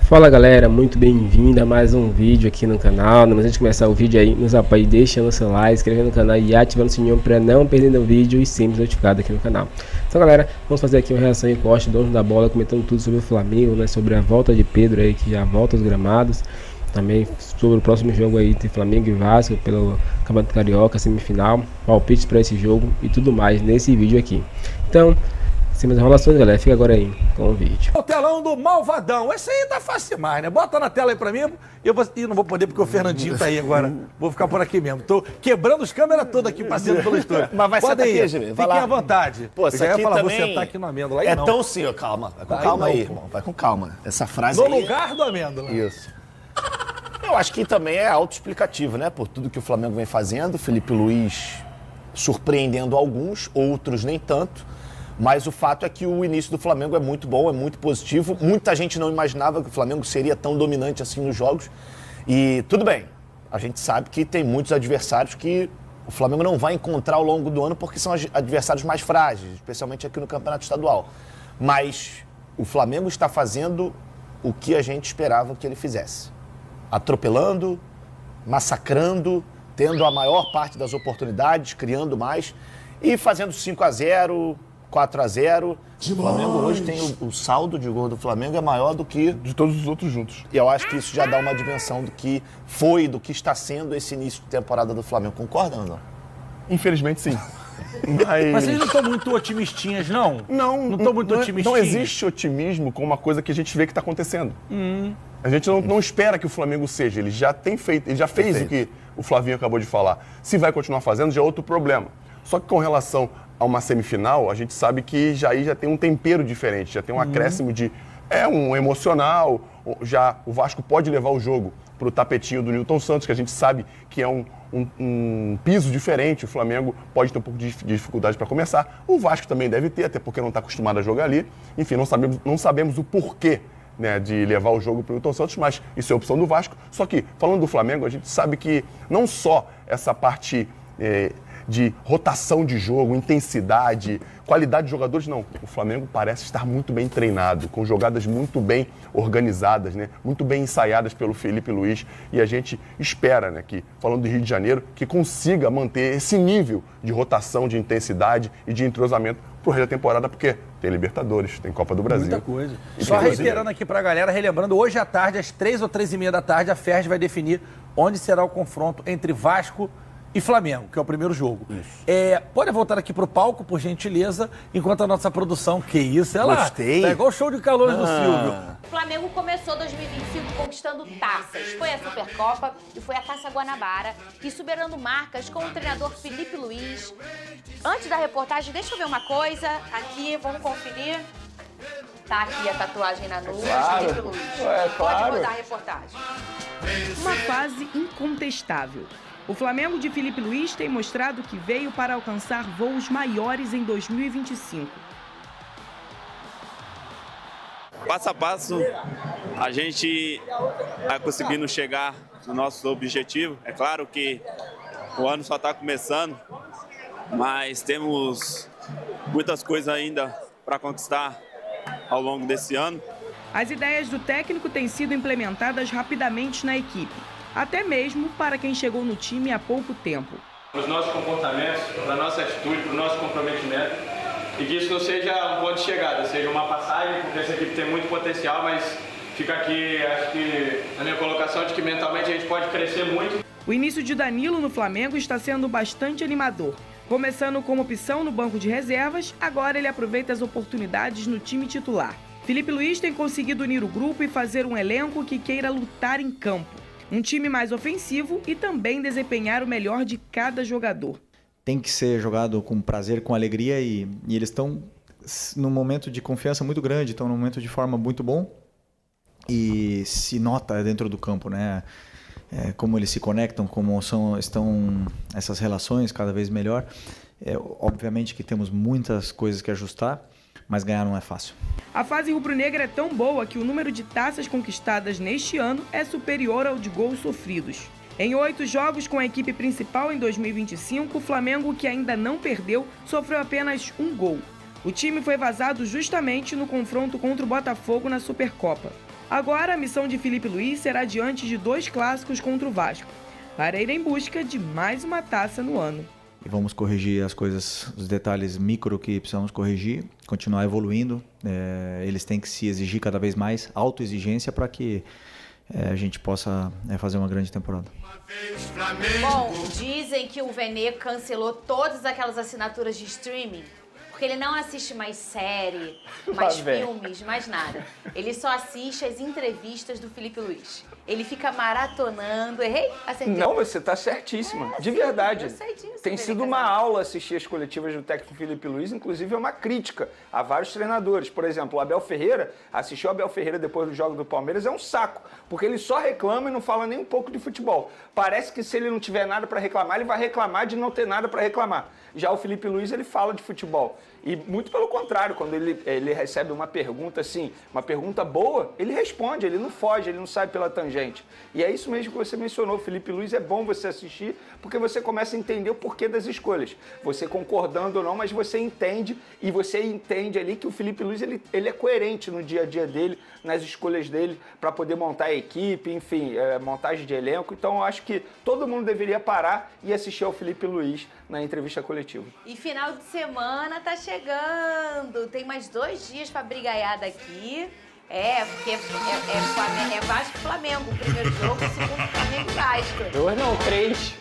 Fala galera, muito bem-vindo a mais um vídeo aqui no canal. Mas antes de começar o vídeo aí, nos apoie deixando o seu like, inscrevendo no canal e ativando o sininho para não perder o vídeo e sempre notificado aqui no canal. Então galera, vamos fazer aqui uma reação em corte, dono da bola, comentando tudo sobre o Flamengo, né, sobre a volta de Pedro aí, que já volta aos gramados. Também sobre o próximo jogo aí entre Flamengo e Vasco pelo Campeonato Carioca, semifinal, palpites para esse jogo e tudo mais nesse vídeo aqui. Então, sem mais enrolações, galera, fica agora aí com o vídeo. O telão do Malvadão, esse aí tá fácil demais, né? Bota na tela aí pra mim. Eu não vou poder porque o Fernandinho tá aí agora. Vou ficar por aqui mesmo. Tô quebrando os câmeras todas aqui, passeando pelo estúdio. Mas vai ser aí, Jimmy. Fiquem à vontade. Pô, eu já ia falar, também vou sentar aqui no Amêndola. Aí é não. tão sim, calma. Vai com calma aí, irmão. Vai com calma. Essa frase No aí... lugar do Amêndola. Isso. Eu acho que também é autoexplicativo, né? Por tudo que o Flamengo vem fazendo. Felipe Luiz surpreendendo alguns, outros nem tanto. Mas o fato é que o início do Flamengo é muito bom, é muito positivo. Muita gente não imaginava que o Flamengo seria tão dominante assim nos jogos. E tudo bem, a gente sabe que tem muitos adversários que o Flamengo não vai encontrar ao longo do ano porque são adversários mais frágeis, especialmente aqui no Campeonato Estadual. Mas o Flamengo está fazendo o que a gente esperava que ele fizesse. Atropelando, massacrando, tendo a maior parte das oportunidades, criando mais e fazendo 5-0, 4-0. O Flamengo hoje tem o saldo de gol do Flamengo é maior do que de todos os outros juntos. E eu acho que isso já dá uma dimensão do que foi, do que está sendo esse início de temporada do Flamengo. Concorda, André? Infelizmente, sim. Mas vocês não estão muito otimistinhas, não? Não estão muito otimistinhas? Não existe otimismo com uma coisa que a gente vê que está acontecendo. A gente não espera que o Flamengo seja. Ele já tem feito, ele já fez o que o Flavinho acabou de falar. Se vai continuar fazendo, já é outro problema. Só que com relação a uma semifinal, a gente sabe que já tem um tempero diferente, já tem um acréscimo de um emocional, já o Vasco pode levar o jogo para o tapetinho do Nilton Santos, que a gente sabe que é um piso diferente, o Flamengo pode ter um pouco de dificuldade para começar, o Vasco também deve ter, até porque não está acostumado a jogar ali, enfim, não sabemos o porquê, né, de levar o jogo para o Nilton Santos, mas isso é opção do Vasco. Só que, falando do Flamengo, a gente sabe que não só essa parte de rotação de jogo, intensidade, qualidade de jogadores, não. O Flamengo parece estar muito bem treinado, com jogadas muito bem organizadas, né? Muito bem ensaiadas pelo Felipe Luiz. E a gente espera, né, que, falando do Rio de Janeiro, que consiga manter esse nível de rotação, de intensidade e de entrosamento pro resto da temporada, porque tem Libertadores, tem Copa do Brasil. Muita coisa. Só reiterando aqui pra galera, relembrando, hoje à tarde, às 3 ou 3h30 da tarde, a Ferdi vai definir onde será o confronto entre Vasco e Flamengo, que é o primeiro jogo. Pode voltar aqui pro palco, por gentileza, enquanto a nossa produção... Que isso, ela... Gostei. É igual o show de calores do Silvio. O Flamengo começou 2025 conquistando taças. Foi a Supercopa e foi a Taça Guanabara, e superando marcas com o treinador Felipe Luiz. Antes da reportagem, deixa eu ver uma coisa. Aqui, vamos conferir. Tá aqui a tatuagem na nuca, Felipe Luiz. Pode rodar a reportagem. Uma fase incontestável. O Flamengo de Felipe Luiz tem mostrado que veio para alcançar voos maiores em 2025. Passo a passo, a gente vai conseguindo chegar no nosso objetivo. É claro que o ano só está começando, mas temos muitas coisas ainda para conquistar ao longo desse ano. As ideias do técnico têm sido implementadas rapidamente na equipe, até mesmo para quem chegou no time há pouco tempo. Os nossos comportamentos, para a nossa atitude, para o nosso comprometimento, e que isso não seja um ponto de chegada, seja uma passagem, porque essa equipe tem muito potencial, mas fica aqui, acho que, a minha colocação de que mentalmente a gente pode crescer muito. O início de Danilo no Flamengo está sendo bastante animador. Começando como opção no banco de reservas, agora ele aproveita as oportunidades no time titular. Felipe Luiz tem conseguido unir o grupo e fazer um elenco que queira lutar em campo. Um time mais ofensivo e também desempenhar o melhor de cada jogador. Tem que ser jogado com prazer, com alegria e eles estão num momento de confiança muito grande, estão num momento de forma muito bom e se nota dentro do campo, né? Como eles se conectam, como estão essas relações cada vez melhor. Obviamente que temos muitas coisas que ajustar, mas ganhar não é fácil. A fase rubro-negra é tão boa que o número de taças conquistadas neste ano é superior ao de gols sofridos. Em 8 jogos com a equipe principal em 2025, o Flamengo, que ainda não perdeu, sofreu apenas um gol. O time foi vazado justamente no confronto contra o Botafogo na Supercopa. Agora, a missão de Filipe Luís será diante de 2 clássicos contra o Vasco, para ir em busca de mais uma taça no ano. E vamos corrigir as coisas, os detalhes micro que precisamos corrigir, continuar evoluindo. Eles têm que se exigir cada vez mais, autoexigência, para que a gente possa fazer uma grande temporada. Bom, dizem que o Vene cancelou todas aquelas assinaturas de streaming, porque ele não assiste mais série, mais filmes, mais nada. Ele só assiste as entrevistas do Filipe Luís. Ele fica maratonando. Errei? Acertei? Não, você está certíssima. De verdade. Eu sei disso. Tem sido uma aula assistir as coletivas do técnico Filipe Luís, inclusive é uma crítica a vários treinadores. Por exemplo, o Abel Ferreira, assistiu o Abel Ferreira depois do jogo do Palmeiras, é um saco, porque ele só reclama e não fala nem um pouco de futebol. Parece que se ele não tiver nada para reclamar, ele vai reclamar de não ter nada para reclamar. Já o Filipe Luís, ele fala de futebol. E muito pelo contrário, quando ele recebe uma pergunta assim, uma pergunta boa, ele responde, ele não foge, ele não sai pela tangente. E é isso mesmo que você mencionou, Filipe Luís, é bom você assistir, porque você começa a entender o porquê das escolhas. Você concordando ou não, mas você entende, e você entende ali que o Filipe Luís, ele é coerente no dia a dia dele, nas escolhas dele, para poder montar a equipe, enfim, montagem de elenco. Então eu acho que todo mundo deveria parar e assistir ao Filipe Luís na entrevista coletiva. E final de semana tá chegando. Tem mais 2 dias pra brigaiada aqui. Porque é Vasco e Flamengo. O primeiro jogo, o segundo Flamengo e Vasco. 2 não, 3.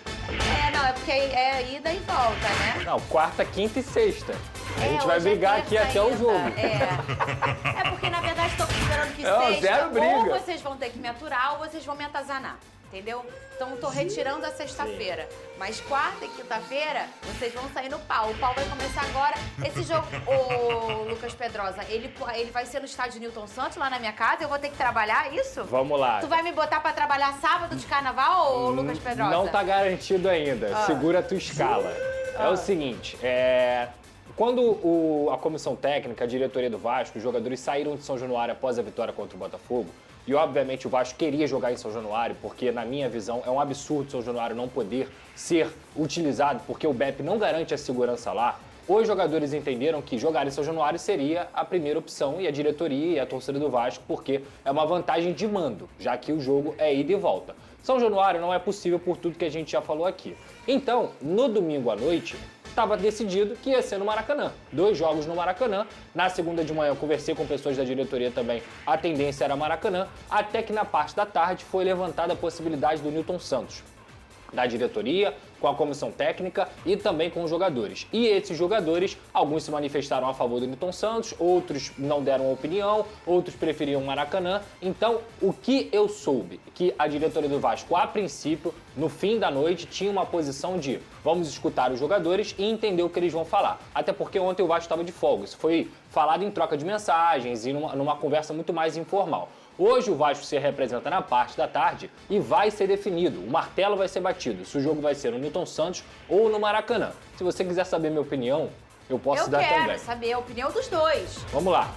Não, é porque é ida e volta, né? Não, quarta, quinta e sexta. A gente vai hoje brigar aqui terça até o jogo. É porque, na verdade, estou considerando que Não, sexta, zero briga. ou vocês vão ter que me aturar, ou vocês vão me atazanar. Entendeu? Então, tô retirando a sexta-feira. Mas quarta e quinta-feira, vocês vão sair no pau. O pau vai começar agora. Esse jogo, ô Lucas Pedrosa, ele vai ser no estádio Newton Santos, lá na minha casa. Eu vou ter que trabalhar, isso? Vamos lá. Tu vai me botar pra trabalhar sábado de carnaval, ô Lucas Pedrosa? Não tá garantido ainda. Segura a tua escala. É o seguinte, quando a comissão técnica, a diretoria do Vasco, os jogadores saíram de São Januário após a vitória contra o Botafogo, e obviamente o Vasco queria jogar em São Januário, porque na minha visão é um absurdo São Januário não poder ser utilizado, porque o BEP não garante a segurança lá. Os jogadores entenderam que jogar em São Januário seria a primeira opção, e a diretoria e a torcida do Vasco, porque é uma vantagem de mando, já que o jogo é ida e volta. São Januário não é possível por tudo que a gente já falou aqui. Então, no domingo à noite, estava decidido que ia ser no Maracanã. 2 jogos no Maracanã. Na segunda de manhã eu conversei com pessoas da diretoria também, a tendência era Maracanã, até que na parte da tarde foi levantada a possibilidade do Newton Santos, da diretoria, com a comissão técnica e também com os jogadores. E esses jogadores, alguns se manifestaram a favor do Newton Santos, outros não deram opinião, outros preferiam Maracanã. Então, o que eu soube? Que a diretoria do Vasco, a princípio, no fim da noite, tinha uma posição de vamos escutar os jogadores e entender o que eles vão falar. Até porque ontem o Vasco estava de folga. Isso foi falado em troca de mensagens e numa conversa muito mais informal. Hoje o Vasco se representa na parte da tarde e vai ser definido. O martelo vai ser batido, se o jogo vai ser no Newton Santos ou no Maracanã. Se você quiser saber minha opinião, eu posso dar também. Eu quero saber a opinião dos dois. Vamos lá.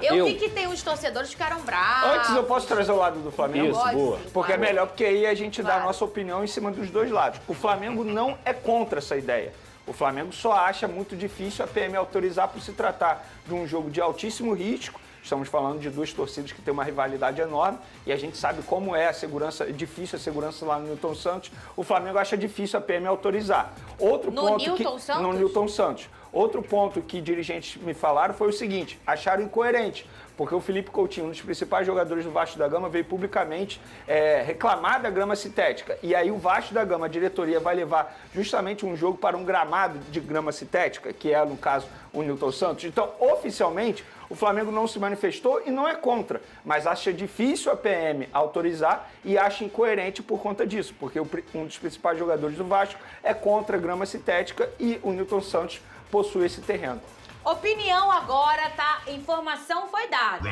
Eu vi que tem uns torcedores que ficaram bravos. Antes eu posso trazer o lado do Flamengo? Isso, boa. Porque é melhor, porque aí a gente dá a nossa opinião em cima dos dois lados. O Flamengo não é contra essa ideia. O Flamengo só acha muito difícil a PM autorizar por se tratar de um jogo de altíssimo risco. Estamos falando de 2 torcidas que têm uma rivalidade enorme e a gente sabe como é a segurança, difícil a segurança lá no Newton Santos. O Flamengo acha difícil a PM autorizar. No Newton Santos? Outro ponto que dirigentes me falaram foi o seguinte, acharam incoerente, porque o Felipe Coutinho, um dos principais jogadores do Vasco da Gama, veio publicamente reclamar da grama sintética. E aí o Vasco da Gama, a diretoria, vai levar justamente um jogo para um gramado de grama sintética, que é, no caso, o Newton Santos. Então, oficialmente, o Flamengo não se manifestou e não é contra, mas acha difícil a PM autorizar e acha incoerente por conta disso, porque um dos principais jogadores do Vasco é contra a grama sintética e o Newton Santos possui esse terreno. Opinião agora, tá? Informação foi dada.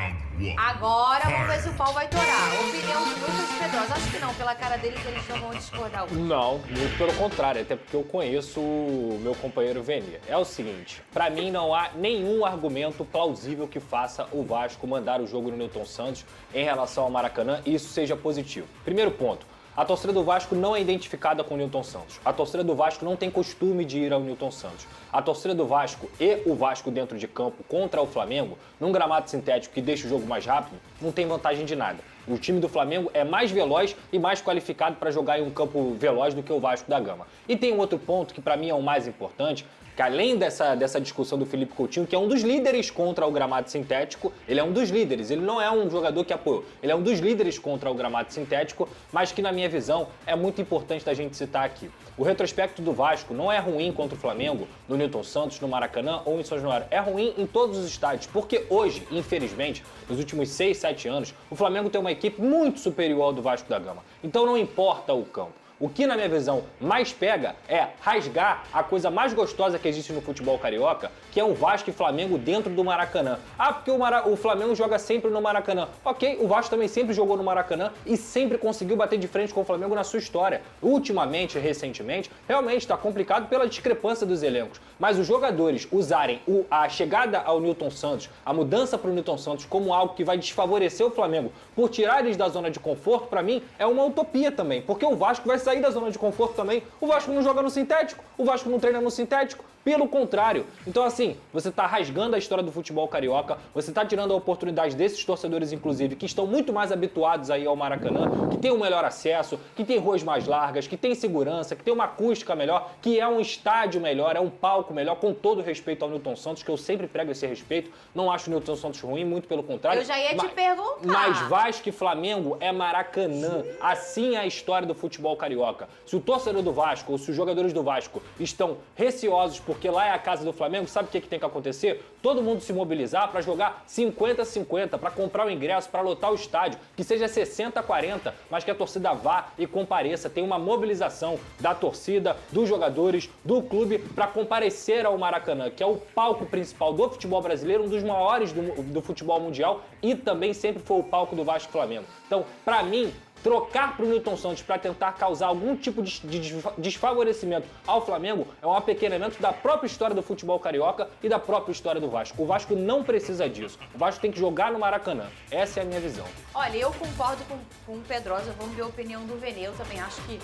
Agora vamos ver se o pau vai torar. Opinião do Lucas Pedrosa. Acho que não, pela cara deles eles não vão discordar hoje. Não, muito pelo contrário, até porque eu conheço o meu companheiro Vene. É o seguinte, pra mim não há nenhum argumento plausível que faça o Vasco mandar o jogo no Newton Santos em relação ao Maracanã e isso seja positivo. Primeiro ponto. A torcida do Vasco não é identificada com o Nilton Santos. A torcida do Vasco não tem costume de ir ao Nilton Santos. A torcida do Vasco e o Vasco dentro de campo contra o Flamengo, num gramado sintético que deixa o jogo mais rápido, não tem vantagem de nada. O time do Flamengo é mais veloz e mais qualificado para jogar em um campo veloz do que o Vasco da Gama. E tem um outro ponto que para mim é o mais importante, que além dessa discussão do Felipe Coutinho, que é um dos líderes contra o gramado sintético, ele é um dos líderes, ele não é um jogador que apoiou, ele é um dos líderes contra o gramado sintético, mas que na minha visão é muito importante da gente citar aqui. O retrospecto do Vasco não é ruim contra o Flamengo, no Nilton Santos, no Maracanã ou em São Januário, é ruim em todos os estádios, porque hoje, infelizmente, nos últimos 6, 7 anos, o Flamengo tem uma equipe muito superior ao do Vasco da Gama, então não importa o campo. O que, na minha visão, mais pega é rasgar a coisa mais gostosa que existe no futebol carioca, que é o Vasco e Flamengo dentro do Maracanã. Ah, porque o Flamengo joga sempre no Maracanã. Ok, o Vasco também sempre jogou no Maracanã e sempre conseguiu bater de frente com o Flamengo na sua história. Ultimamente, recentemente, realmente está complicado pela discrepância dos elencos. Mas os jogadores usarem a chegada ao Nilton Santos, a mudança para o Nilton Santos como algo que vai desfavorecer o Flamengo por tirar eles da zona de conforto, para mim, é uma utopia também. Porque o Vasco vai sair da zona de conforto também. O Vasco não joga no sintético, o Vasco não treina no sintético, pelo contrário. Então assim, você tá rasgando a história do futebol carioca, você tá tirando a oportunidade desses torcedores, inclusive, que estão muito mais habituados aí ao Maracanã, que tem um melhor acesso, que tem ruas mais largas, que tem segurança, que tem uma acústica melhor, que é um estádio melhor, é um palco melhor, com todo respeito ao Nilton Santos, que eu sempre prego esse respeito, não acho o Nilton Santos ruim, muito pelo contrário. Eu já ia te perguntar. Mas Vasco e Flamengo é Maracanã, assim é a história do futebol carioca. Se o torcedor do Vasco ou se os jogadores do Vasco estão receosos porque lá é a casa do Flamengo, sabe o que tem que acontecer? Todo mundo se mobilizar para jogar 50-50, para comprar o ingresso, para lotar o estádio, que seja 60-40, mas que a torcida vá e compareça. Tem uma mobilização da torcida, dos jogadores, do clube para comparecer ao Maracanã, que é o palco principal do futebol brasileiro, um dos maiores do futebol mundial e também sempre foi o palco do Vasco e Flamengo. Então, para mim, trocar para o Nilton Santos para tentar causar algum tipo de desfavorecimento ao Flamengo é um apequenamento da própria história do futebol carioca e da própria história do Vasco. O Vasco não precisa disso. O Vasco tem que jogar no Maracanã. Essa é a minha visão. Olha, eu concordo com o Pedrosa, vamos ver a opinião do Vene. Eu também acho que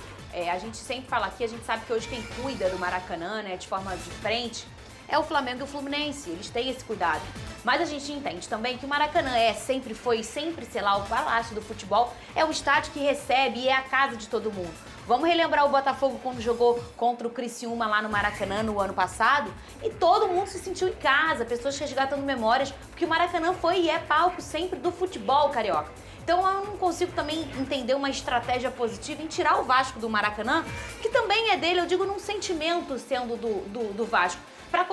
a gente sempre fala aqui, a gente sabe que hoje quem cuida do Maracanã, né, de forma de frente, é o Flamengo e o Fluminense, eles têm esse cuidado. Mas a gente entende também que o Maracanã sempre foi, sempre, sei lá, o palácio do futebol, é o estádio que recebe e é a casa de todo mundo. Vamos relembrar o Botafogo quando jogou contra o Criciúma lá no Maracanã no ano passado e todo mundo se sentiu em casa, pessoas resgatando memórias, porque o Maracanã foi e é palco sempre do futebol carioca. Então eu não consigo também entender uma estratégia positiva em tirar o Vasco do Maracanã, que também é dele, eu digo num sentimento sendo do Vasco, para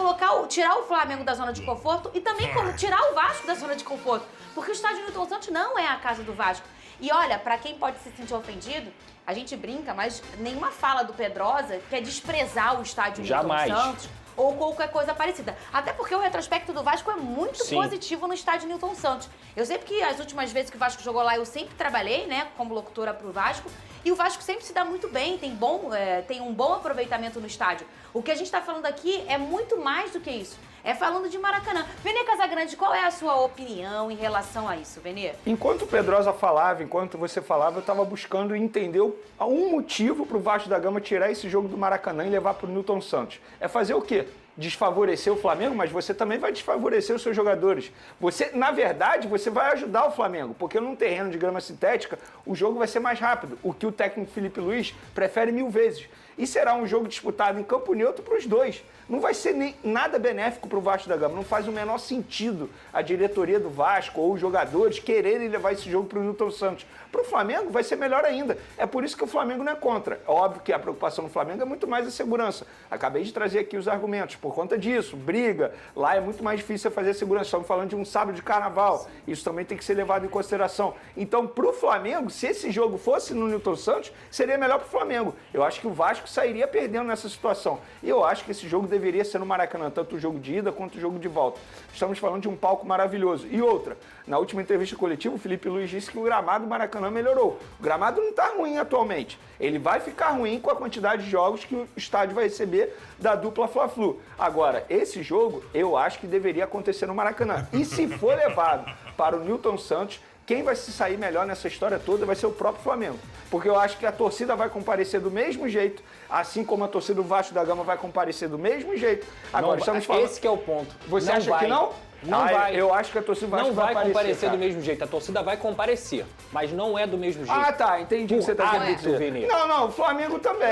tirar o Flamengo da zona de conforto e também tirar o Vasco da zona de conforto, porque o estádio Nilton Santos não é a casa do Vasco. E olha, para quem pode se sentir ofendido, a gente brinca, mas nenhuma fala do Pedrosa quer desprezar o estádio Nilton Santos ou qualquer coisa parecida. Até porque o retrospecto do Vasco é muito positivo no estádio Nilton Santos. Eu sei que as últimas vezes que o Vasco jogou lá, eu sempre trabalhei, né, como locutora pro Vasco, e o Vasco sempre se dá muito bem, tem um bom aproveitamento no estádio. O que a gente tá falando aqui é muito mais do que isso. É falando de Maracanã. Vene Casagrande, qual é a sua opinião em relação a isso, Vene? Enquanto o Pedrosa falava, enquanto você falava, eu estava buscando entender um motivo para o Vasco da Gama tirar esse jogo do Maracanã e levar para o Nilton Santos. É fazer o quê? Desfavorecer o Flamengo, mas você também vai desfavorecer os seus jogadores. Você, na verdade, você vai ajudar o Flamengo, porque num terreno de grama sintética, o jogo vai ser mais rápido, o que o técnico Felipe Luiz prefere 1000 vezes. E será um jogo disputado em campo neutro para os dois. Não vai ser nem nada benéfico para o Vasco da Gama. Não faz o menor sentido a diretoria do Vasco ou os jogadores quererem levar esse jogo para o Nilton Santos. Para o Flamengo vai ser melhor ainda. É por isso que o Flamengo não é contra. É óbvio que a preocupação do Flamengo é muito mais a segurança. Acabei de trazer aqui os argumentos. Por conta disso, briga. Lá é muito mais difícil fazer a segurança. Estamos falando de um sábado de carnaval. Isso também tem que ser levado em consideração. Então, para o Flamengo, se esse jogo fosse no Nilton Santos, seria melhor para o Flamengo. Eu acho que o Vasco sairia perdendo nessa situação. E eu acho que esse jogo deveria ser no Maracanã, tanto o jogo de ida quanto o jogo de volta. Estamos falando de um palco maravilhoso. E outra, na última entrevista coletiva, o Felipe Luiz disse que o gramado do Maracanã melhorou. O gramado não está ruim atualmente. Ele vai ficar ruim com a quantidade de jogos que o estádio vai receber da dupla Fla-Flu. Agora, esse jogo, eu acho que deveria acontecer no Maracanã. E se for levado para o Nilton Santos, quem vai se sair melhor nessa história toda vai ser o próprio Flamengo. Porque eu acho que a torcida vai comparecer do mesmo jeito, assim como a torcida do Vasco da Gama vai comparecer do mesmo jeito. Agora, estamos falando... Esse que é o ponto. Você acha que não? Não vai. Eu acho que a torcida do Vasco não vai comparecer cara. do mesmo jeito. A torcida vai comparecer, mas não é do mesmo jeito. Ah, tá. Entendi o que você está querendo dizer. Não, o Flamengo também.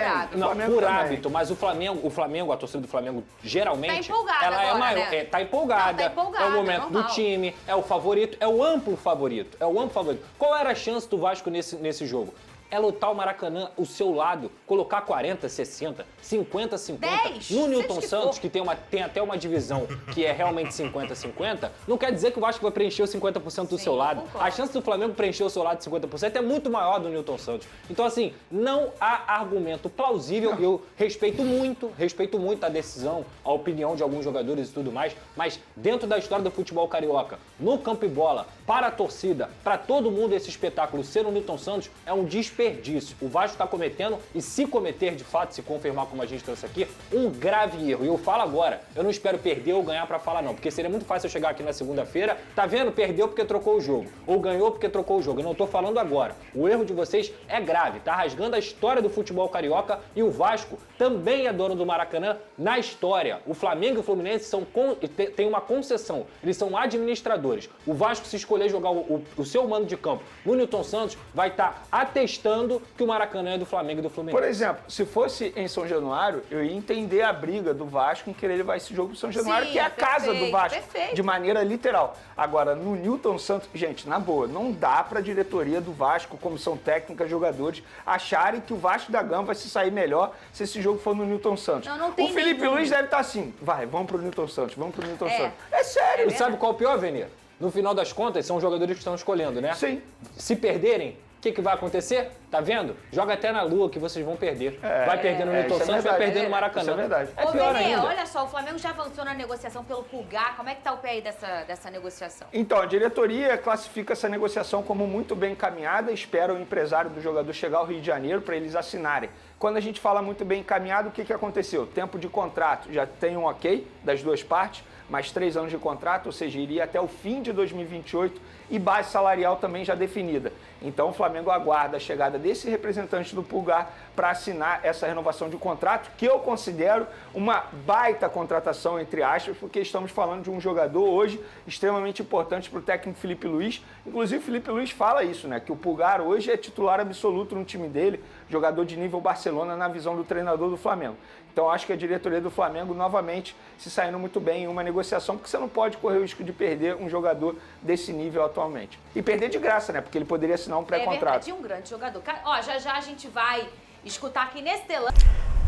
Por hábito, mas o Flamengo, a torcida do Flamengo, geralmente, tá empolgada ela agora, é maior. né? Tá empolgada. Não, tá empolgada, é o momento normal. do time, é o favorito, é o amplo favorito. Qual era a chance do Vasco nesse jogo? É lotar o Maracanã, o seu lado, colocar 40, 60, 50, 50. 10, no Newton que Santos, for. que tem até uma divisão que é realmente 50, 50, não quer dizer que o Vasco vai preencher os 50% do seu lado. Concordo. A chance do Flamengo preencher o seu lado de 50% é muito maior do Newton Santos. Então, assim, não há argumento plausível. Eu respeito muito a decisão, a opinião de alguns jogadores e tudo mais, mas dentro da história do futebol carioca, no campo e bola, para a torcida, para todo mundo, esse espetáculo ser o Newton Santos é um desperdício. O Vasco está cometendo, e se cometer de fato, se confirmar como a gente trouxe aqui, um grave erro. E eu falo agora, eu não espero perder ou ganhar para falar não, porque seria muito fácil eu chegar aqui na segunda-feira, tá vendo? Perdeu porque trocou o jogo, ou ganhou porque trocou o jogo. Eu não tô falando agora. O erro de vocês é grave, tá rasgando a história do futebol carioca, e o Vasco também é dono do Maracanã na história. O Flamengo e o Fluminense têm uma concessão, eles são administradores. O Vasco, se escolher jogar o seu mando de campo no Newton Santos, vai estar atestando que o Maracanã é do Flamengo e do Fluminense. Por exemplo, se fosse em São Januário, eu ia entender a briga do Vasco em querer levar esse jogo pro São Januário, Sim, que é a casa do Vasco, perfeito. de maneira literal. Agora, no Newton Santos, gente, na boa, não dá pra diretoria do Vasco, comissão técnica, jogadores, acharem que o Vasco da Gama vai se sair melhor se esse jogo for no Newton Santos. Não tem o Felipe nenhum. Luiz deve estar assim, vamos pro Newton Santos, Santos. É sério. E sabe qual é o pior, Venê? No final das contas, são os jogadores que estão escolhendo, né? Sim. Se perderem, o que vai acontecer? Tá vendo? Joga até na lua que vocês vão perder. Vai perder no Newton Santos, vai perder no Maracanã. Isso é verdade. É pior Benê, ainda. olha só, o Flamengo já avançou na negociação pelo Pulgar. Como é que tá o pé aí dessa negociação? Então, a diretoria classifica essa negociação como muito bem encaminhada, espera o empresário do jogador chegar ao Rio de Janeiro para eles assinarem. Quando a gente fala muito bem encaminhado, o que aconteceu? Tempo de contrato, já tem um ok das duas partes, mais 3 anos de contrato, ou seja, iria até o fim de 2028, e base salarial também já definida. Então o Flamengo aguarda a chegada desse representante do Pulgar para assinar essa renovação de contrato, que eu considero uma baita contratação, entre aspas, porque estamos falando de um jogador hoje extremamente importante para o técnico Felipe Luiz. Inclusive o Felipe Luiz fala isso, né? Que o Pulgar hoje é titular absoluto no time dele, jogador de nível Barcelona na visão do treinador do Flamengo. Então acho que a diretoria do Flamengo novamente se saindo muito bem em uma negociação, porque você não pode correr o risco de perder um jogador desse nível atualmente. E perder de graça, né? Porque ele poderia assinar um pré-contrato. É verdade, um grande jogador. Ó, já a gente vai escutar aqui nesse telão.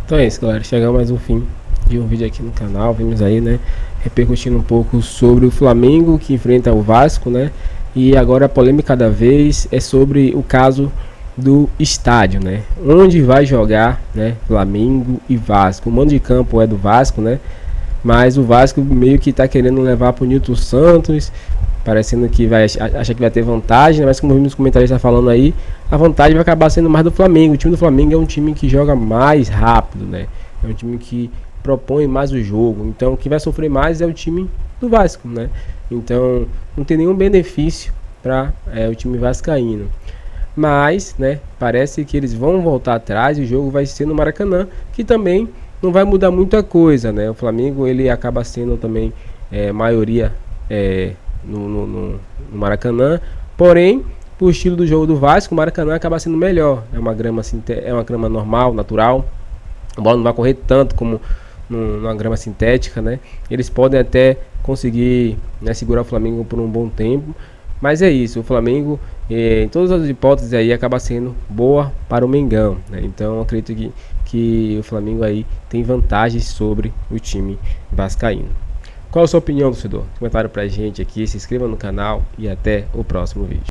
Então é isso, galera. Chegamos mais um fim de um vídeo aqui no canal. Vimos aí, né, repercutindo um pouco sobre o Flamengo que enfrenta o Vasco, né? E agora a polêmica da vez é sobre o caso do estádio, né? Onde vai jogar, né, Flamengo e Vasco. O mando de campo é do Vasco, né? Mas o Vasco meio que tá querendo levar pro Newton Santos, parecendo que acha que vai ter vantagem, né? Mas como vimos os comentaristas falando aí, a vantagem vai acabar sendo mais do Flamengo. O time do Flamengo é um time que joga mais rápido, né? É um time que propõe mais o jogo. Então quem vai sofrer mais é o time do Vasco, né? Então não tem nenhum benefício para o time vascaíno. Mas, né, parece que eles vão voltar atrás e o jogo vai ser no Maracanã, que também não vai mudar muita coisa, né? O Flamengo ele acaba sendo também maioria no Maracanã, porém, o estilo do jogo do Vasco, o Maracanã acaba sendo melhor. É uma grama normal, natural. A bola não vai correr tanto como numa grama sintética, né? Eles podem até conseguir, né, segurar o Flamengo por um bom tempo. Mas é isso, o Flamengo, em todas as hipóteses aí, acaba sendo boa para o Mengão, né? Então eu acredito que o Flamengo aí tem vantagens sobre o time vascaíno. Qual a sua opinião, torcedor? Comentário pra gente aqui, se inscreva no canal e até o próximo vídeo.